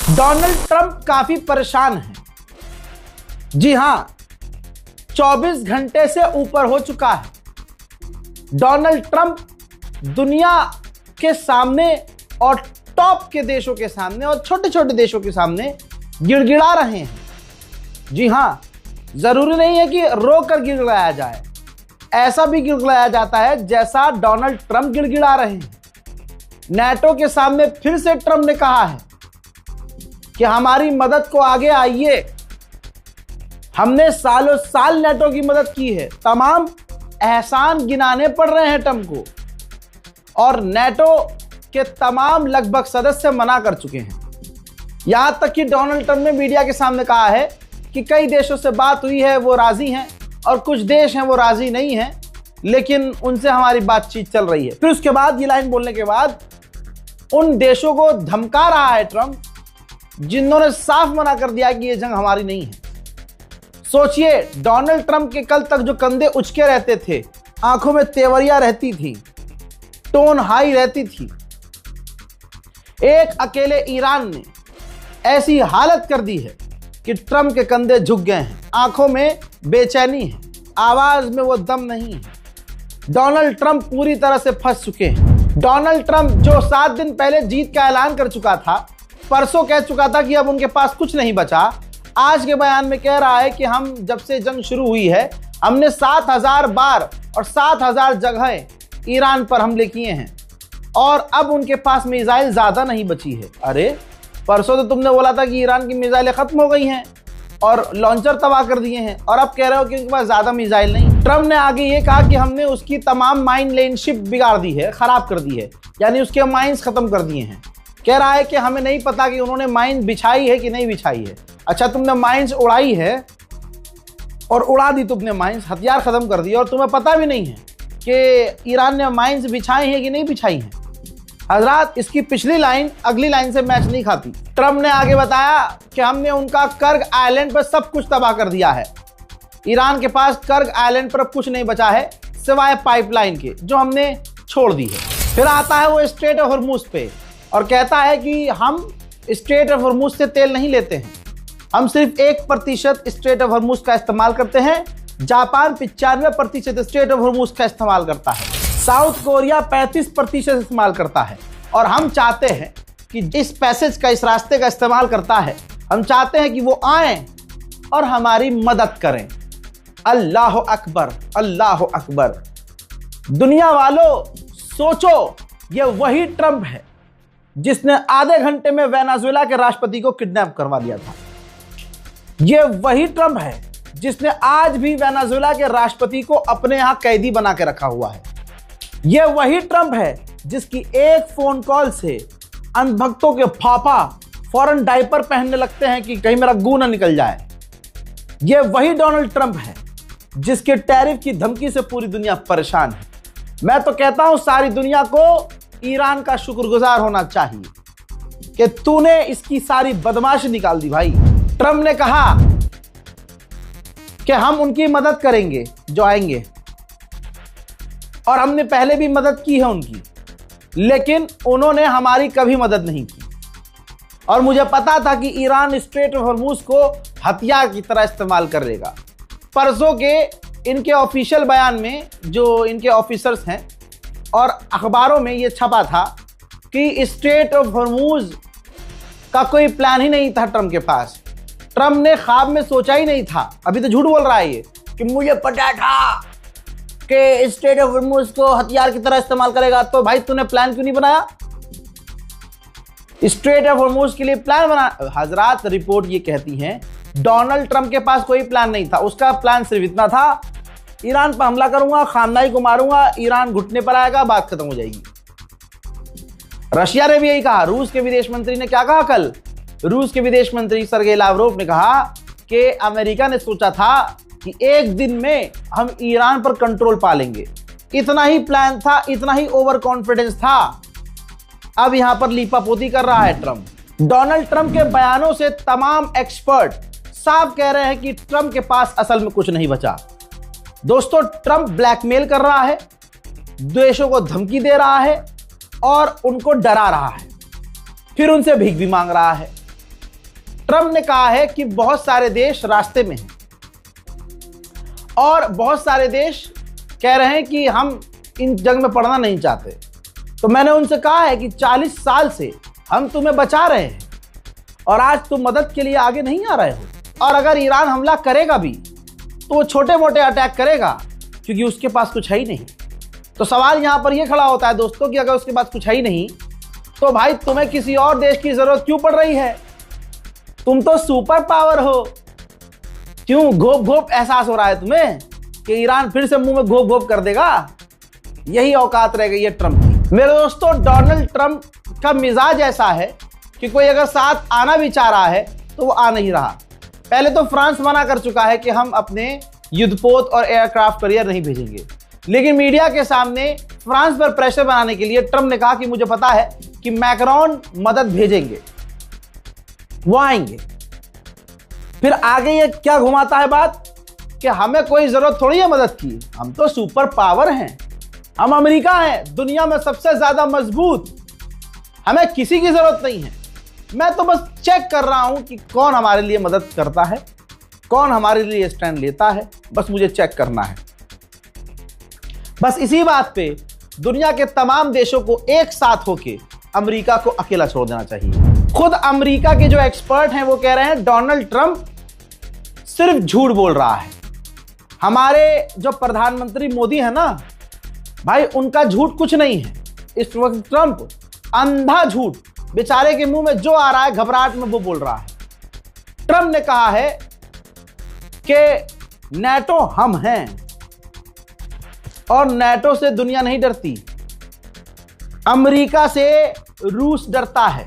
Donald Trump काफी परेशान है। जी हां, 24 घंटे से ऊपर हो चुका है। डोनाल्ड ट्रंप दुनिया के सामने और टॉप के देशों के सामने और छोटे छोटे देशों के सामने गिड़गिड़ा रहे हैं। जी हां, जरूरी नहीं है कि रोकर गिड़गिड़ाया जाए, ऐसा भी गिड़गिड़ाया जाता है जैसा डोनाल्ड ट्रंप गिड़गिड़ा रहे हैं। नेटो के सामने फिर से ट्रंप ने कहा है कि हमारी मदद को आगे आइए। हमने सालों साल नेटो की मदद की है। तमाम एहसान गिनाने पड़ रहे हैं ट्रंप को, और नेटो के तमाम लगभग सदस्य मना कर चुके हैं। यहां तक कि डोनाल्ड ट्रंप ने मीडिया के सामने कहा है कि कई देशों से बात हुई है, वो राजी हैं, और कुछ देश हैं वो राजी नहीं हैं, लेकिन उनसे हमारी बातचीत चल रही है। फिर उसके बाद ये लाइन बोलने के बाद उन देशों को धमका रहा है ट्रंप जिन्होंने साफ मना कर दिया कि ये जंग हमारी नहीं है। सोचिए, डोनाल्ड ट्रंप के कल तक जो कंधे उचके रहते थे, आंखों में तेवरियां रहती थी, टोन हाई रहती थी, एक अकेले ईरान ने ऐसी हालत कर दी है कि ट्रंप के कंधे झुक गए हैं, आंखों में बेचैनी है, आवाज में वो दम नहीं है। डोनाल्ड ट्रंप पूरी तरह से फंस चुके हैं। डोनाल्ड ट्रंप जो 7 दिन पहले जीत का ऐलान कर चुका था, परसों कह चुका था कि अब उनके पास कुछ नहीं बचा, आज के बयान में कह रहा है कि हम जब से जंग शुरू हुई है हमने 7000 बार और 7000 जगह ईरान पर हमले किए हैं, और अब उनके पास मिसाइल ज्यादा नहीं बची है। अरे, परसों तो तुमने बोला था कि ईरान की मिसाइलें खत्म हो गई हैं और लॉन्चर तबाह कर दिए हैं, और अब कह रहे हो कि उनके पास ज्यादा मिसाइल नहीं। ट्रंप ने आगे ये कहा कि हमने उसकी तमाम माइन लेनशिप बिगाड़ दी है, खराब कर दी है, यानी उसके माइंस खत्म कर दिए हैं। कह रहा है कि हमें नहीं पता कि उन्होंने माइन बिछाई है कि नहीं बिछाई है। अच्छा, तुमने माइंस उड़ाई है और उड़ा दी तुमने माइंस, हथियार खत्म कर दिए, और तुम्हें पता भी नहीं है कि ईरान ने माइंस बिछाई हैं कि नहीं बिछाई हैं। हजरात, इसकी पिछली लाइन अगली लाइन से मैच नहीं खाती। ट्रंप ने आगे बताया कि हमने उनका कर्ग आइलैंड पर सब कुछ तबाह कर दिया है। ईरान के पास कर्ग आइलैंड पर अब कुछ नहीं बचा है सिवाय पाइपलाइन के, जो हमने छोड़ दी है। फिर आता है वो स्ट्रेट ऑफ हॉर्मुज पे और कहता है कि हम स्ट्रेट ऑफ हॉर्मुज से तेल नहीं लेते हैं, हम सिर्फ 1% स्ट्रेट ऑफ हॉर्मुज का इस्तेमाल करते हैं। जापान 95% स्ट्रेट ऑफ हॉर्मुज का इस्तेमाल करता है। साउथ कोरिया 35% इस्तेमाल करता है, और हम चाहते हैं कि इस पैसेज का, इस रास्ते का इस्तेमाल करता है, हम चाहते हैं कि वो आएं और हमारी मदद करें। अल्लाह अकबर, अल्लाह अकबर। दुनिया वालों, सोचो, ये वही ट्रंप है जिसने आधे घंटे में वेनेजुएला के राष्ट्रपति को किडनैप करवा दिया था। ये वही ट्रंप है जिसने आज भी वेनेजुएला के राष्ट्रपति को अपने यहां कैदी बना के रखा हुआ है। ये वही ट्रंप है जिसकी एक फोन कॉल से अंधभक्तों के पापा फौरन डायपर पहनने लगते हैं कि कहीं मेरा गू ना निकल जाए। ये वही डोनाल्ड ट्रंप है जिसके टैरिफ की धमकी से पूरी दुनिया परेशान है। मैं तो कहता हूं सारी दुनिया को ईरान का शुक्रगुजार होना चाहिए कि तूने इसकी सारी बदमाशी निकाल दी भाई। ट्रंप ने कहा कि हम उनकी मदद करेंगे जो आएंगे, और हमने पहले भी मदद की है उनकी, लेकिन उन्होंने हमारी कभी मदद नहीं की। और मुझे पता था कि ईरान स्ट्रेट ऑफ हॉर्मुज को हथियार की तरह इस्तेमाल करेगा। परसों के इनके ऑफिशियल बयान में, जो इनके ऑफिसर्स हैं, और अखबारों में ये छपा था कि स्ट्रेट ऑफ हॉर्मुज का कोई प्लान ही नहीं था ट्रंप के पास। ट्रंप ने ख्वाब में सोचा ही नहीं था। अभी तो झूठ बोल रहा है ये कि मुझे पता था कि स्ट्रेट ऑफ हॉर्मुज को हथियार की तरह इस्तेमाल करेगा। तो भाई, तूने प्लान क्यों नहीं बनाया? स्ट्रेट ऑफ हॉर्मुज के लिए प्लान बना। हजरात, रिपोर्ट ये कहती है डोनाल्ड ट्रंप के पास कोई प्लान नहीं था। उसका प्लान सिर्फ इतना था, ईरान पर हमला करूंगा, खामनाई को मारूंगा, ईरान घुटने पर आएगा, बात खत्म हो जाएगी। रशिया ने भी यही कहा। रूस के विदेश मंत्री ने क्या कहा कल? रूस के विदेश मंत्री सर्गेई लावरोव ने कहा कि अमेरिका ने सोचा था कि एक दिन में हम ईरान पर कंट्रोल पा लेंगे। इतना ही प्लान था, इतना ही ओवर कॉन्फिडेंस था। अब यहां पर लीपापोती कर रहा है ट्रंप। डोनाल्ड ट्रंप के बयानों से तमाम एक्सपर्ट साफ कह रहे हैं कि ट्रंप के पास असल में कुछ नहीं बचा। दोस्तों, ट्रंप ब्लैकमेल कर रहा है, देशों को धमकी दे रहा है और उनको डरा रहा है, फिर उनसे भीख भी मांग रहा है। ट्रंप ने कहा है कि बहुत सारे देश रास्ते में हैं और बहुत सारे देश कह रहे हैं कि हम इन जंग में पड़ना नहीं चाहते। तो मैंने उनसे कहा है कि 40 साल से हम तुम्हें बचा रहे हैं और आज तुम मदद के लिए आगे नहीं आ रहे हो। और अगर ईरान हमला करेगा भी तो वो छोटे मोटे अटैक करेगा क्योंकि उसके पास कुछ है ही नहीं। तो सवाल यहां पर यह खड़ा होता है दोस्तों कि अगर उसके पास कुछ है ही नहीं तो भाई तुम्हें किसी और देश की जरूरत क्यों पड़ रही है? तुम तो सुपर पावर हो। क्यों घोप घोप एहसास हो रहा है तुम्हें कि ईरान फिर से मुंह में घोप घोप कर देगा? यही औकात रह गई है ट्रंप की। मेरे दोस्तों, डोनाल्ड ट्रंप का मिजाज ऐसा है कि कोई अगर साथ आना भी चाह रहा है तो वो आ नहीं रहा। पहले तो फ्रांस मना कर चुका है कि हम अपने युद्धपोत और एयरक्राफ्ट कैरियर नहीं भेजेंगे, लेकिन मीडिया के सामने फ्रांस पर प्रेशर बनाने के लिए ट्रंप ने कहा कि मुझे पता है कि मैक्रोन मदद भेजेंगे, वो आएंगे। फिर आगे ये क्या घुमाता है बात कि हमें कोई जरूरत थोड़ी है मदद की, हम तो सुपर पावर हैं, हम अमेरिका हैं, दुनिया में सबसे ज्यादा मजबूत, हमें किसी की जरूरत नहीं है। मैं तो बस चेक कर रहा हूं कि कौन हमारे लिए मदद करता है, कौन हमारे लिए स्टैंड लेता है, बस मुझे चेक करना है। बस इसी बात पे दुनिया के तमाम देशों को एक साथ होके अमेरिका को अकेला छोड़ देना चाहिए। खुद अमेरिका के जो एक्सपर्ट हैं वो कह रहे हैं डोनाल्ड ट्रंप सिर्फ झूठ बोल रहा है। हमारे जो प्रधानमंत्री मोदी है ना भाई, उनका झूठ कुछ नहीं है। इस वक्त ट्रंप अंधा झूठ, बेचारे के मुंह में जो आ रहा है घबराहट में वो बोल रहा है। ट्रंप ने कहा है कि नेटो हम हैं और नेटो से दुनिया नहीं डरती, अमेरिका से रूस डरता है,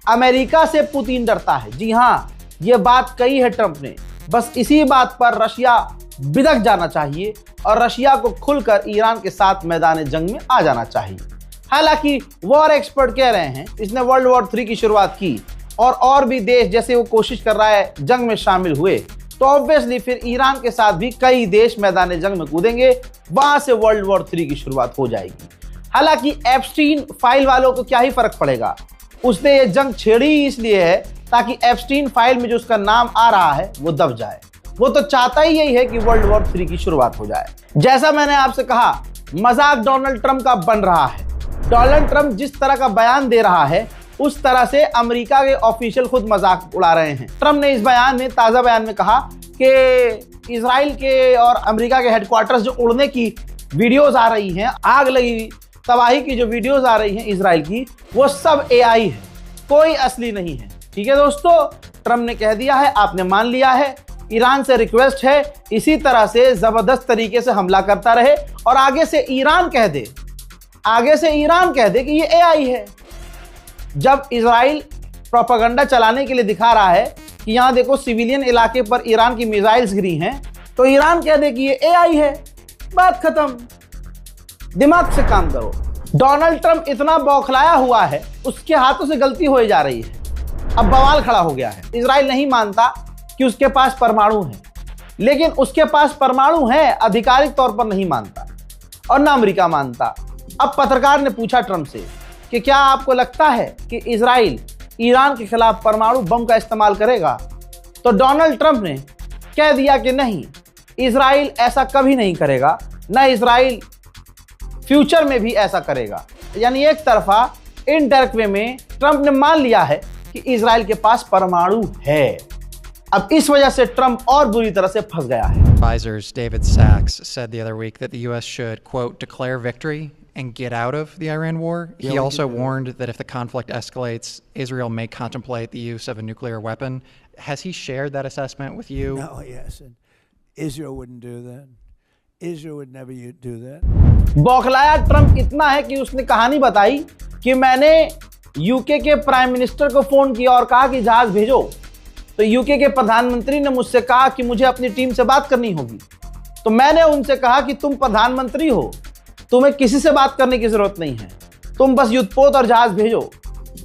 अमेरिका से पुतिन डरता है। जी हां, यह बात कही है ट्रंप ने। बस इसी बात पर रशिया बिदक जाना चाहिए और रशिया को खुलकर ईरान के साथ मैदान जंग में आ जाना चाहिए। हालांकि वॉर एक्सपर्ट कह रहे हैं इसने वर्ल्ड वॉर 3 की शुरुआत की और भी देश जैसे वो कोशिश कर रहा है जंग में शामिल हुए तो ऑब्वियसली फिर ईरान के साथ भी कई देश मैदान जंग में कूदेंगे, वहां से वर्ल्ड वॉर 3 की शुरुआत हो जाएगी। हालांकि एप्स्टीन फाइल वालों को क्या ही फर्क पड़ेगा, उसने ये जंग छेड़ी ही इसलिए है ताकि एप्स्टीन फाइल में जो उसका नाम आ रहा है वो दब जाए। वो तो चाहता ही यही है कि वर्ल्ड वॉर 3 की शुरुआत हो जाए। जैसा मैंने आपसे कहा, मजाक डोनाल्ड ट्रंप का बन रहा है। डोनाल्ड ट्रंप जिस तरह का बयान दे रहा है उस तरह से अमेरिका के ऑफिशियल खुद मजाक उड़ा रहे हैं। ट्रंप ने इस ताजा बयान में कहा कि इजराइल के और अमेरिका के हेडक्वार्टर्स जो उड़ने की वीडियोस आ रही हैं, आग लगी तबाही की जो वीडियोस आ रही हैं इजराइल की, वो सब एआई है, कोई असली नहीं है। ठीक है दोस्तों, ट्रंप ने कह दिया है, आपने मान लिया है। ईरान से रिक्वेस्ट है इसी तरह से जबरदस्त तरीके से हमला करता रहे और आगे से ईरान कह दे कि ये एआई है। जब इजराइल प्रोपेगेंडा चलाने के लिए दिखा रहा है कि यहां देखो सिविलियन इलाके पर ईरान की मिसाइल्स गिरी हैं, तो ईरान कह दे कि ये एआई है, बात खत्म। दिमाग से काम करो। डोनाल्ड ट्रंप इतना बौखलाया हुआ है, उसके हाथों से गलती हो जा रही है। अब बवाल खड़ा हो गया है। इजराइल नहीं मानता कि उसके पास परमाणु है, लेकिन उसके पास परमाणु है आधिकारिक तौर पर नहीं मानता और ना अमेरिका मानता। अब पत्रकार ने पूछा ट्रंप से कि क्या आपको लगता है कि इजराइल ईरान के खिलाफ परमाणु बम का इस्तेमाल करेगा? तो डोनाल्ड ट्रंप ने कह दिया कि नहीं, इजराइल ऐसा कभी नहीं करेगा, ना इजराइल फ्यूचर में भी ऐसा करेगा। यानी एक तरफा इनडायरेक्ट वे में ट्रंप ने मान लिया है कि इजराइल के पास परमाणु है। अब इस वजह से ट्रंप और बुरी तरह से फंस गया है। Advisors David Sachs said the other week that the U.S. should, quote, declare victory and get out of the Iran war. He also warned that if the conflict escalates, Israel may contemplate the use of a nuclear weapon. Has he shared that assessment with you? No, yes. And Israel wouldn't do that. Israel would never do that. बौखलाया Trump इतना है कि उसने कहानी बताई कि मैंने UK के प्राइम मिनिस्टर को फोन किया और कहा कि जहाज भेजो। तो यूके के प्रधानमंत्री ने मुझसे कहा कि मुझे अपनी टीम से बात करनी होगी। तो मैंने उनसे कहा कि तुम प्रधानमंत्री हो, तुम्हें किसी से बात करने की जरूरत नहीं है, तुम बस युद्धपोत और जहाज भेजो।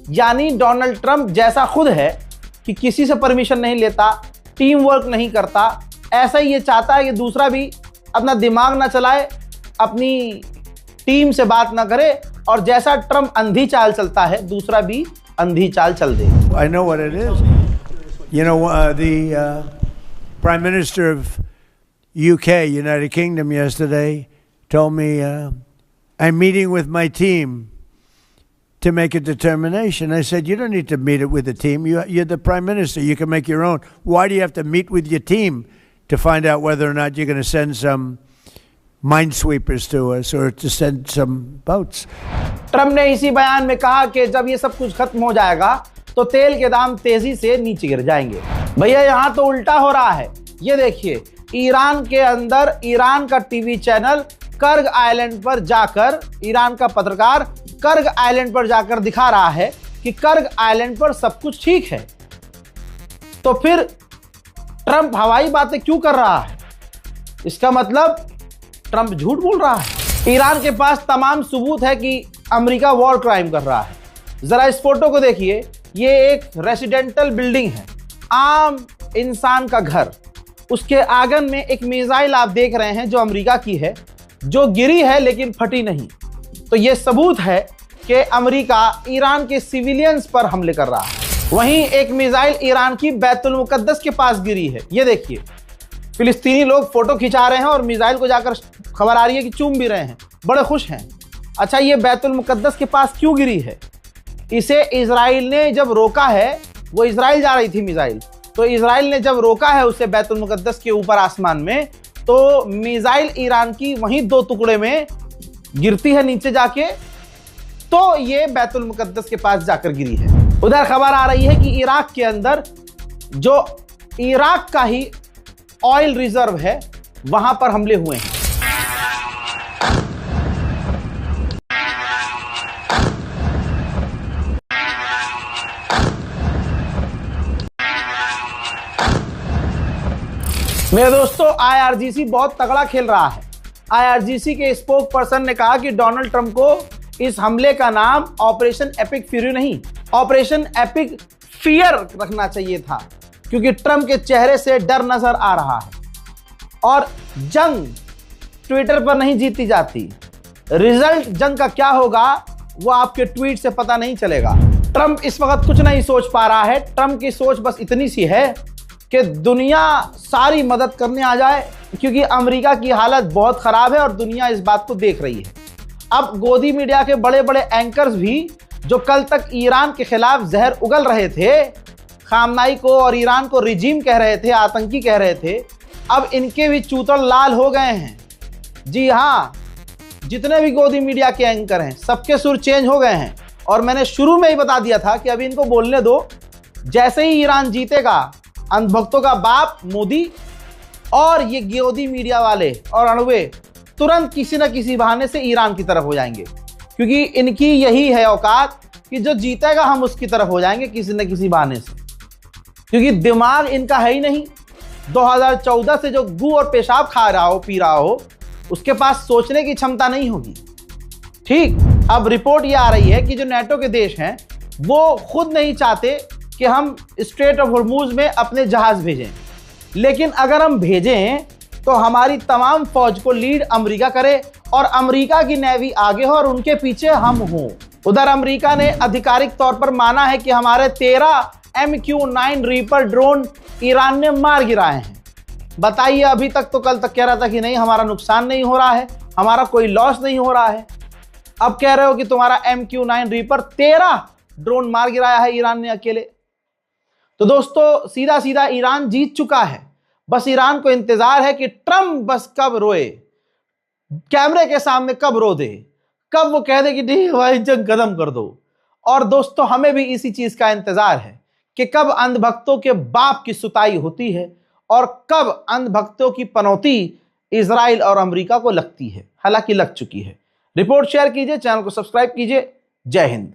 यानी डोनाल्ड ट्रंप जैसा खुद है कि किसी से परमिशन नहीं लेता, टीम वर्क नहीं करता, ऐसा ही ये चाहता है कि दूसरा भी अपना दिमाग ना चलाए, अपनी टीम से बात ना करे, और जैसा ट्रंप अंधी चाल चलता है दूसरा भी अंधी चाल चल दे। I know what it is. You know, the Prime Minister of UK, United Kingdom, yesterday told me, I'm meeting with my team to make a determination. I said, you don't need to meet it with the team. You're the Prime Minister. You can make your own. Why do you have to meet with your team to find out whether or not you're going to send some minesweepers to us or to send some boats? Trump ने इसी बयान में कहा कि जब ये सब कुछ खत्म हो जाएगा तो तेल के दाम तेजी से नीचे गिर जाएंगे। भैया यहां तो उल्टा हो रहा है। ये देखिए, ईरान के अंदर ईरान का टीवी चैनल कर्ग आइलैंड पर जाकर, ईरान का पत्रकार कर्ग आइलैंड पर जाकर दिखा रहा है कि कर्ग आइलैंड पर सब कुछ ठीक है। तो फिर ट्रम्प हवाई बातें क्यों कर रहा है? इसका मतलब ट्रम्प झूठ बोल रहा है। ईरान के पास तमाम सबूत है कि अमेरिका वॉर क्राइम कर रहा है। जरा इस फोटो को देखिए, ये एक रेसिडेंटल बिल्डिंग है, आम इंसान का घर। उसके आंगन में एक मिसाइल आप देख रहे हैं जो अमेरिका की है, जो गिरी है लेकिन फटी नहीं। तो ये सबूत है कि अमेरिका ईरान के सिविलियंस पर हमले कर रहा है। वहीं एक मिसाइल ईरान की बैतुल मुकद्दस के पास गिरी है। ये देखिए, फिलिस्तीनी लोग फोटो खिंचा रहे हैं और मिसाइल को जाकर खबर आ रही है कि चूम भी रहे हैं, बड़े खुश हैं। अच्छा, ये बैतुल मुकद्दस के पास क्यों गिरी है? इसे इजराइल ने जब रोका है, वो इजराइल जा रही थी मिसाइल, तो इजराइल ने जब रोका है उसे बैतुल मुकद्दस के ऊपर आसमान में, तो मिसाइल ईरान की वहीं दो टुकड़े में गिरती है नीचे जाके, तो ये बैतुल मुकद्दस के पास जाकर गिरी है। उधर खबर आ रही है कि इराक के अंदर जो इराक का ही ऑयल रिजर्व है, वहां पर हमले हुए हैं। मेरे दोस्तों, आईआरजीसी बहुत तगड़ा खेल रहा है। आईआरजीसी के स्पोक पर्सन ने कहा कि डोनाल्ड ट्रंप को इस हमले का नाम ऑपरेशन एपिक फ्यूरी नहीं, ऑपरेशन एपिक फियर रखना चाहिए था, क्योंकि ट्रंप के चेहरे से डर नजर आ रहा है। और जंग ट्विटर पर नहीं जीती जाती, रिजल्ट जंग का क्या होगा वो आपके ट्वीट से पता नहीं चलेगा। ट्रंप इस वक्त कुछ नहीं सोच पा रहा है। ट्रंप की सोच बस इतनी सी है कि दुनिया सारी मदद करने आ जाए, क्योंकि अमेरिका की हालत बहुत खराब है और दुनिया इस बात को देख रही है। अब गोदी मीडिया के बड़े बड़े एंकर्स भी, जो कल तक ईरान के खिलाफ जहर उगल रहे थे, खामनाई को और ईरान को रिजीम कह रहे थे, आतंकी कह रहे थे, अब इनके भी चूतड़ लाल हो गए हैं। जी हाँ, जितने भी गोदी मीडिया के एंकर हैं, सबके सुर चेंज हो गए हैं। और मैंने शुरू में ही बता दिया था कि अभी इनको बोलने दो। जैसे ही ईरान जीतेगा, अंधभक्तों का बाप मोदी और ये गोदी मीडिया वाले और अणुवे तुरंत किसी न किसी बहाने से ईरान की तरफ हो जाएंगे, क्योंकि इनकी यही है औकात कि जो जीतेगा हम उसकी तरफ हो जाएंगे किसी न किसी बहाने से, क्योंकि दिमाग इनका है ही नहीं। 2014 से जो गू और पेशाब खा रहा हो, पी रहा हो, उसके पास सोचने की क्षमता नहीं होगी। ठीक, अब रिपोर्ट ये आ रही है कि जो नेटो के देश हैं वो खुद नहीं चाहते कि हम स्ट्रेट ऑफ हॉर्मूज में अपने जहाज भेजें, लेकिन अगर हम भेजें तो हमारी तमाम फौज को लीड अमेरिका करे और अमेरिका की नेवी आगे हो और उनके पीछे हम हों। उधर अमेरिका ने आधिकारिक तौर पर माना है कि हमारे 13 MQ-9 रीपर ड्रोन ईरान ने मार गिराए हैं। बताइए, अभी तक तो कल तक कह रहा था कि नहीं, हमारा नुकसान नहीं हो रहा है, हमारा कोई लॉस नहीं हो रहा है। अब कह रहे हो कि तुम्हारा MQ-9 रीपर 13 ड्रोन मार गिराया है ईरान ने अकेले। तो दोस्तों, सीधा सीधा ईरान जीत चुका है। बस ईरान को इंतजार है कि ट्रम्प बस कब रोए, कैमरे के सामने कब रो दे, कब वो कह दे कि नहीं भाई जंग खत्म कर दो। और दोस्तों, हमें भी इसी चीज का इंतजार है कि कब अंधभक्तों के बाप की सुताई होती है और कब अंधभक्तों की पनौती इजराइल और अमेरिका को लगती है। हालांकि लग चुकी है। रिपोर्ट शेयर कीजिए, चैनल को सब्सक्राइब कीजिए। जय हिंद।